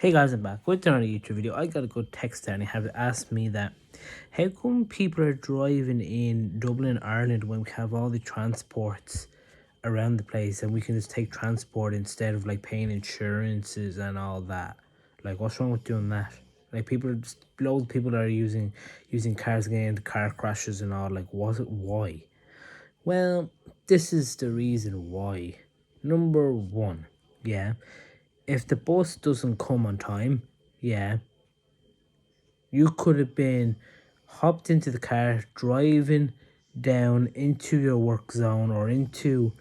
Hey guys, I'm back with another YouTube video. I got a good text there and he had asked me that how come people are driving in Dublin, Ireland when we have all the transports around the place and we can just take transport instead of like paying insurances and all that. Like what's wrong with doing that? Like people are just loads of people are using cars getting into car crashes and all. Like why? Well, this is the reason why. Number one, yeah. If the bus doesn't come on time, yeah, you could have been hopped into the car, driving down into your work zone or into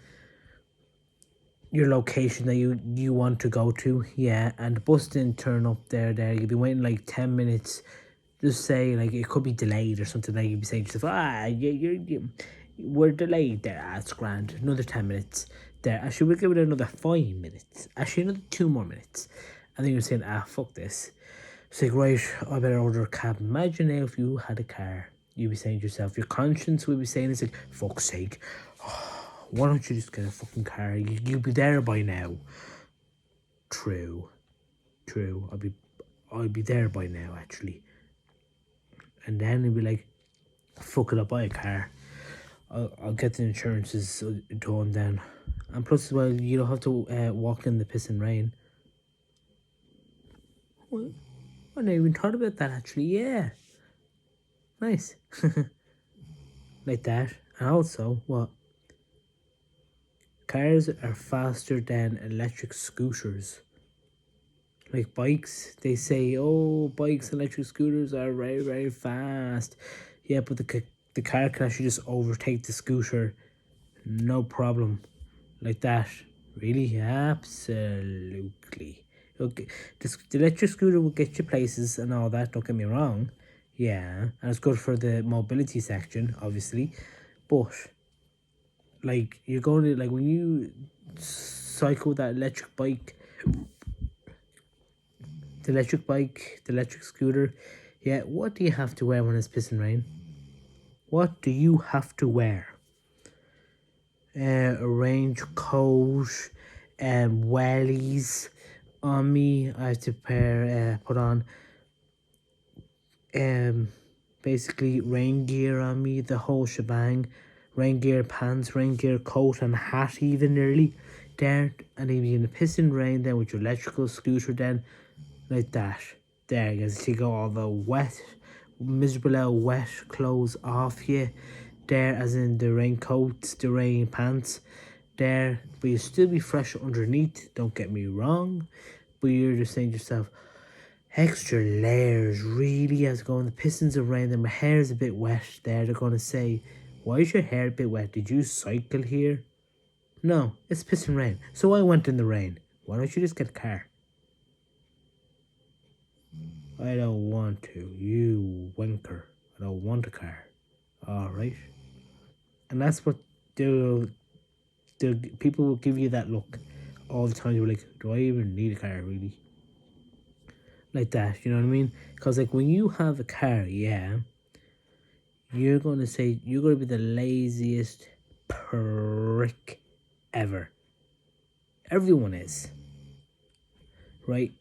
your location that you want to go to, yeah, and the bus didn't turn up there. You'd be waiting like 10 minutes, just say like it could be delayed or something, like you'd be saying to yourself, we're delayed there, it's grand, another 10 minutes there, actually we'll give it another 5 minutes, actually another 2 more minutes, and then you're saying, fuck this. It's like, right, I better order a cab. Imagine now if you had a car, you'd be saying to yourself, your conscience would be saying, it's like, fuck's sake, why don't you just get a fucking car? You'd be there by now. True. I'd be there by now, actually. And then it'd be like, fuck it, I'll buy a car. I'll get the insurances done then. And plus, as well, you don't have to walk in the piss and rain. Well, I never even thought about that, actually. Yeah. Nice. Like that. And also, what? Cars are faster than electric scooters. Like bikes, they say, oh, bikes, electric scooters are very, very fast. Yeah, but the car can actually just overtake the scooter, no problem. Like that. Really? Absolutely. Okay, the electric scooter will get you places and all that, don't get me wrong. Yeah, and it's good for the mobility section, obviously. But, like, you're going to, like, when you cycle that electric bike, the electric scooter, yeah, what do you have to wear when it's pissing rain? What do you have to wear? A range coat, wellies on me. I have to put on basically rain gear on me, the whole shebang. Rain gear pants, rain gear coat and hat even nearly there. And if you're in the pissing rain then with your electrical scooter then, like that. There, you see, go all the wet, miserable wet clothes off you. There, as in the raincoats, the rain pants. There, but you still be fresh underneath. Don't get me wrong, but you're just saying to yourself, extra layers, really, as going the pistons of rain. And my hair's a bit wet. There, they're gonna say, why is your hair a bit wet? Did you cycle here? No, it's pissing rain. So I went in the rain. Why don't you just get a car? I don't want to, you wanker. I don't want a car. Alright? And that's what the people will give you that look all the time. You're like, do I even need a car, really? Like that, you know what I mean? Because, like, when you have a car, yeah, you're going to say, you're going to be the laziest prick ever. Everyone is. Right?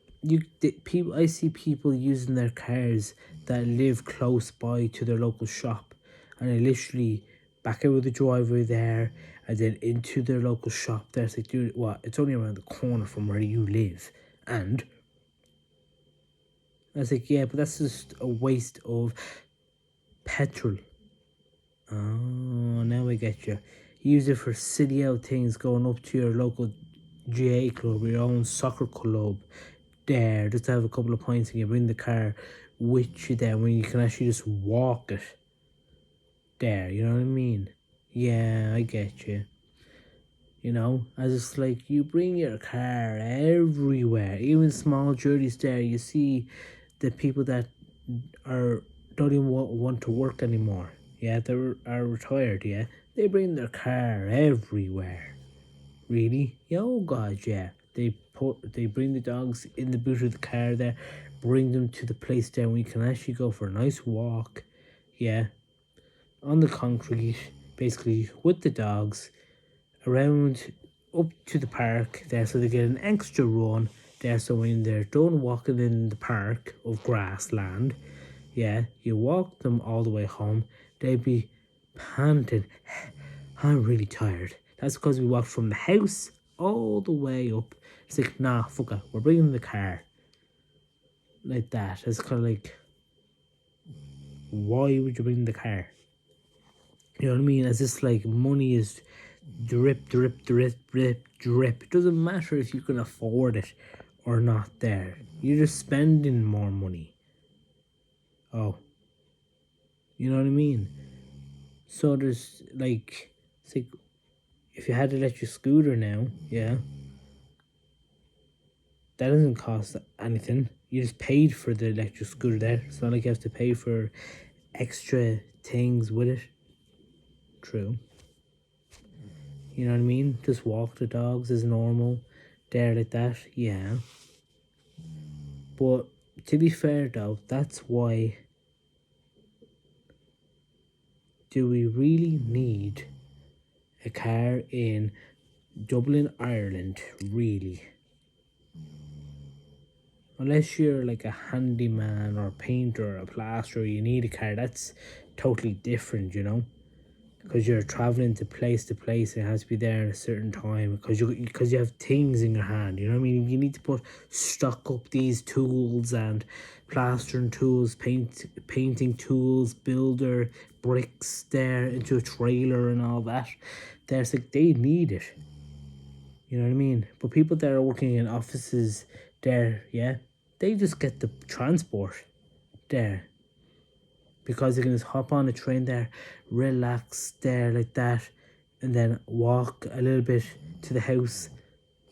I see people using their cars that live close by to their local shop, and they literally back out of the driveway there and then into their local shop there. It's like, dude, what? It's only around the corner from where you live. And I was like, yeah, but that's just a waste of petrol. Oh, now I get you. Use it for silly out things, going up to your local GA club or your own soccer club. There, just to have a couple of points, and you bring the car with you there when you can actually just walk it. There, you know what I mean? Yeah, I get you. You know, as it's like you bring your car everywhere, even small journeys. There, you see the people that don't even want to work anymore. Yeah, they are retired. Yeah, they bring their car everywhere. Really? Yeah, oh God, yeah. They bring the dogs in the boot of the car there, bring them to the place there where we can actually go for a nice walk, yeah, on the concrete, basically with the dogs, around up to the park there, so they get an extra run there. So when they're done walking in the park of grassland, yeah, you walk them all the way home, they'd be panting. I'm really tired. That's because we walked from the house all the way up. It's like, nah, fuck it, we're bringing the car. Like that. It's kind of like, why would you bring the car? You know what I mean? It's just like money is drip, drip, drip, drip, drip. It doesn't matter if you can afford it or not there. You're just spending more money. Oh. You know what I mean? So there's like, it's like, if you had an electric scooter now, yeah, that doesn't cost anything. You just paid for the electric scooter there. It's not like you have to pay for extra things with it. True. You know what I mean? Just walk the dogs as normal. There like that. Yeah. But to be fair though, that's why do we really need a car in Dublin, Ireland, really? Unless you're like a handyman or a painter or a plasterer, you need a car. That's totally different, you know? Because you're traveling to place, it has to be there at a certain time because you have things in your hand. You know what I mean? You need to stock up these tools and plastering tools, painting tools, builder bricks there into a trailer and all that. There's like they need it. You know what I mean? But people that are working in offices there, yeah, they just get the transport there. Because they can just hop on a train there, relax there like that, and then walk a little bit to the house,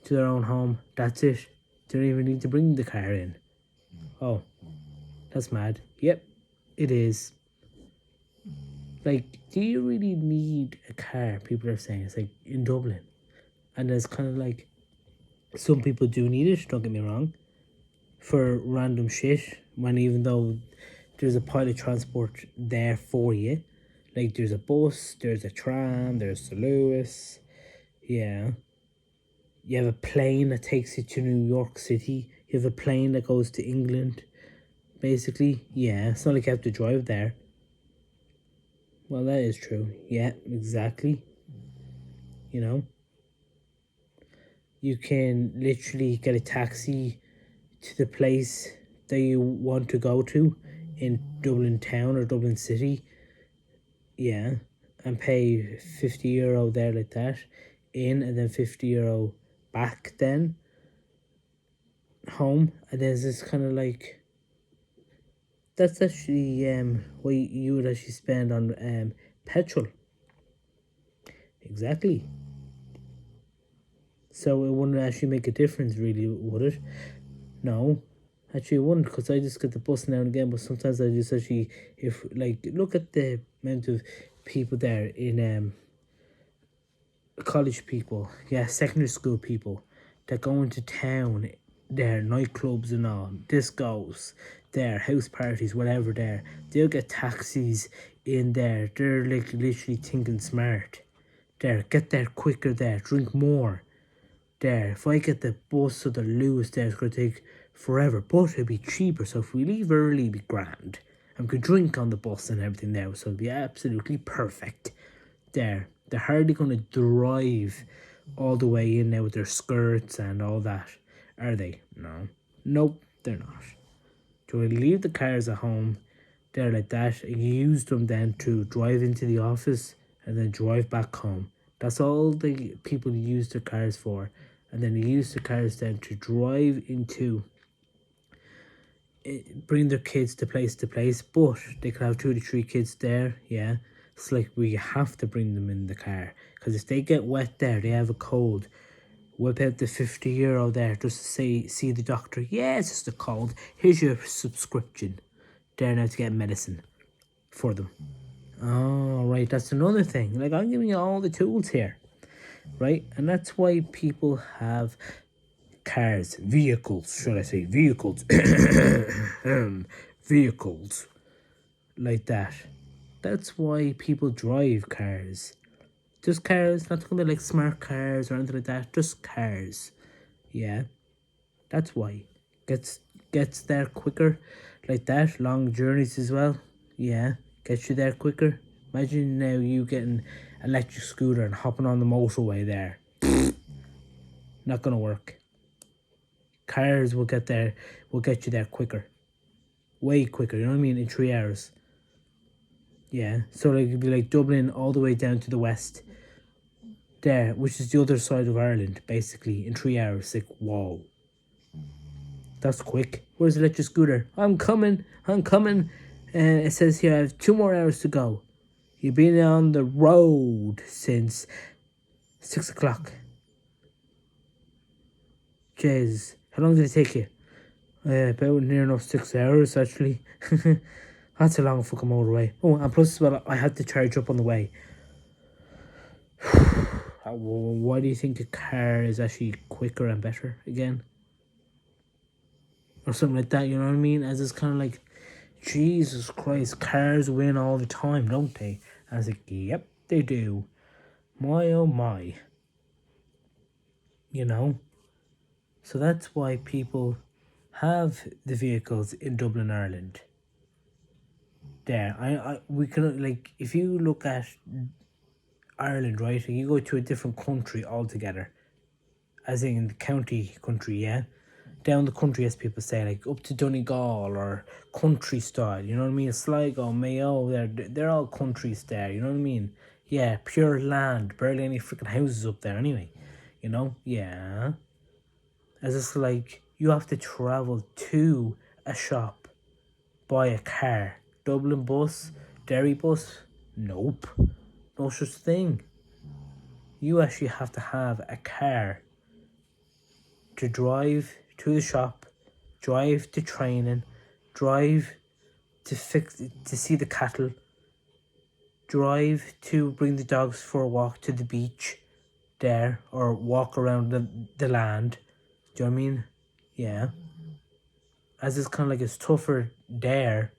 to their own home. That's it. They don't even need to bring the car in. Oh, that's mad. Yep, it is. Like, do you really need a car? People are saying it's like in Dublin. And it's kind of like, some people do need it, don't get me wrong, for random shit, when even though there's a pilot transport there for you. Like there's a bus, there's a tram, there's the Lewis. Yeah. You have a plane that takes you to New York City. You have a plane that goes to England. Basically, yeah. It's not like you have to drive there. Well, that is true. Yeah, exactly. You know? You can literally get a taxi to the place that you want to go to in Dublin town or Dublin city. Yeah, and pay €50 there like that in, and then €50 back then home. And then it's just kind of like, that's actually what you would actually spend on petrol. Exactly. So it wouldn't actually make a difference, really, would it? No, actually it wouldn't, because I just get the bus now and again. But sometimes I just actually, if like, look at the amount of people there in college people, yeah, secondary school people that go into town, their nightclubs and all, discos, their house parties, whatever there. They'll get taxis in there. They're like literally thinking smart. There, get there quicker there, drink more. There, if I get the bus or the Lewis there, it's going to take forever, but it'll be cheaper. So if we leave early, it'll be grand. And we could drink on the bus and everything there, so it'll be absolutely perfect. There, they're hardly going to drive all the way in now with their skirts and all that, are they? No. Nope, they're not. So we leave the cars at home there like that, and you use them then to drive into the office and then drive back home. That's all the people use their cars for. And then you use the cars then to drive into, bring their kids to place, but they could have 2 to 3 kids there, yeah. It's like we have to bring them in the car, because if they get wet there, they have a cold, whip out the €50 there just to say, see the doctor. Yeah, it's just a cold. Here's your subscription there now to get medicine for them. Oh, right, that's another thing. Like, I'm giving you all the tools here, right? And that's why people have cars, vehicles, should I say, vehicles, vehicles, like that. That's why people drive cars. Just cars, not talking about like smart cars or anything like that, just cars. Yeah. That's why. Gets gets there quicker, like that. Long journeys as well. Yeah, gets you there quicker. Imagine now you getting electric scooter and hopping on the motorway there. Not gonna work. Cars will get there, will get you there quicker, way quicker. You know what I mean? In 3 hours. Yeah. So like it'd be like Dublin all the way down to the west, there, which is the other side of Ireland, basically in 3 hours. Like whoa, that's quick. Where's the electric scooter? I'm coming. I'm coming. It says here I have 2 more hours to go. You've been on the road since 6 o'clock. Jeez, how long did it take you? About near enough 6 hours actually. That's a long fucking motorway. Oh, and plus as well, I had to charge up on the way. Why do you think a car is actually quicker and better again? Or something like that, you know what I mean? As it's kind of like, Jesus Christ, cars win all the time, don't they? And I was like, yep, they do. My oh my. You know? So that's why people have the vehicles in Dublin, Ireland. There, we can, like, if you look at Ireland, right, and you go to a different country altogether, as in the county country, yeah, down the country, as people say, like up to Donegal or country style, you know what I mean? Sligo, Mayo, they're all countries there, you know what I mean? Yeah, pure land, barely any freaking houses up there anyway, you know? Yeah. As it's like you have to travel to a shop, buy a car. Dublin bus, Derry bus, nope, no such thing. You actually have to have a car to drive to the shop, drive to training, drive to see the cattle, drive to bring the dogs for a walk to the beach there, or walk around the land. Do you know what I mean? Yeah. As it's kind of like it's tougher there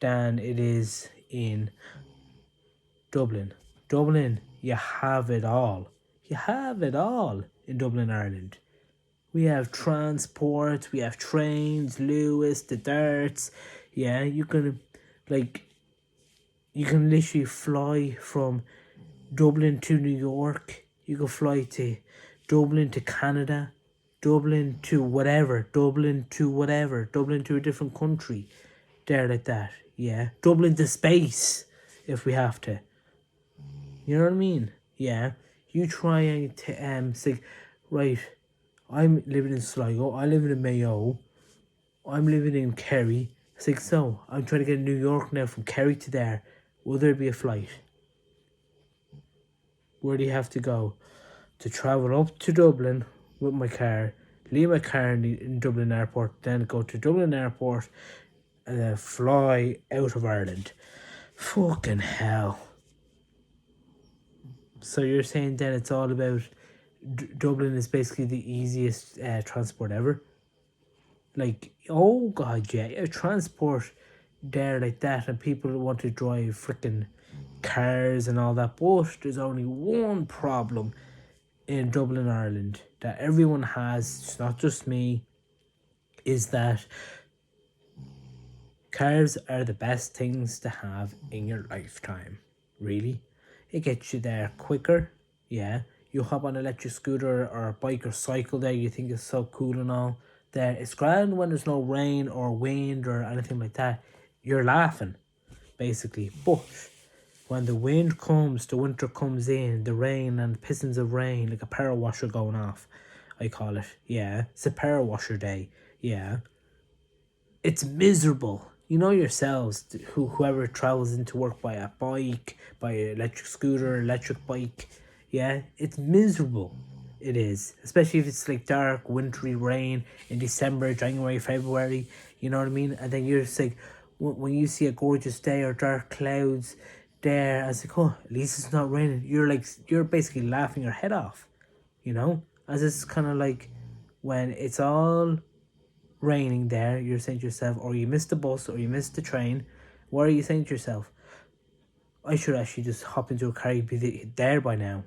than it is in Dublin. Dublin, you have it all. You have it all in Dublin, Ireland. We have transport, we have trains, Lewis, the darts. Yeah, you can literally fly from Dublin to New York. You can fly to Dublin to Canada, Dublin to whatever, Dublin to a different country. There like that, yeah. Dublin to space, if we have to. You know what I mean? Yeah. You try and say, right, I'm living in Sligo, I live in Mayo, I'm living in Kerry. It's like, so, I'm trying to get to New York now from Kerry to there. Will there be a flight? Where do you have to go? To travel up to Dublin with my car, leave my car in Dublin Airport, then go to Dublin Airport, and then fly out of Ireland. Fucking hell. So you're saying then it's all about Dublin is basically the easiest transport ever? Like, oh god, yeah, transport there like that, and people want to drive freaking cars and all that, but there's only one problem in Dublin, Ireland, that everyone has, it's not just me, is that cars are the best things to have in your lifetime. Really, it gets you there quicker. Yeah, you hop on an electric scooter or a bike or cycle there, you think it's so cool and all. There, it's grand when there's no rain or wind or anything like that. You're laughing, basically. But when the wind comes, the winter comes in, the rain and pistons of rain, like a power washer going off, I call it. Yeah, it's a power washer day. Yeah, it's miserable. You know yourselves, whoever travels into work by a bike, by an electric scooter, electric bike, yeah, it's miserable. It is, especially if it's like dark, wintry rain in December, January, February. You know what I mean? And then you're just like, when you see a gorgeous day or dark clouds there, I was like, oh, at least it's not raining. You're basically laughing your head off, you know? As it's kind of like when it's all raining there, you're saying to yourself, or you missed the bus or you missed the train, what are you saying to yourself? I should actually just hop into a car, be there by now.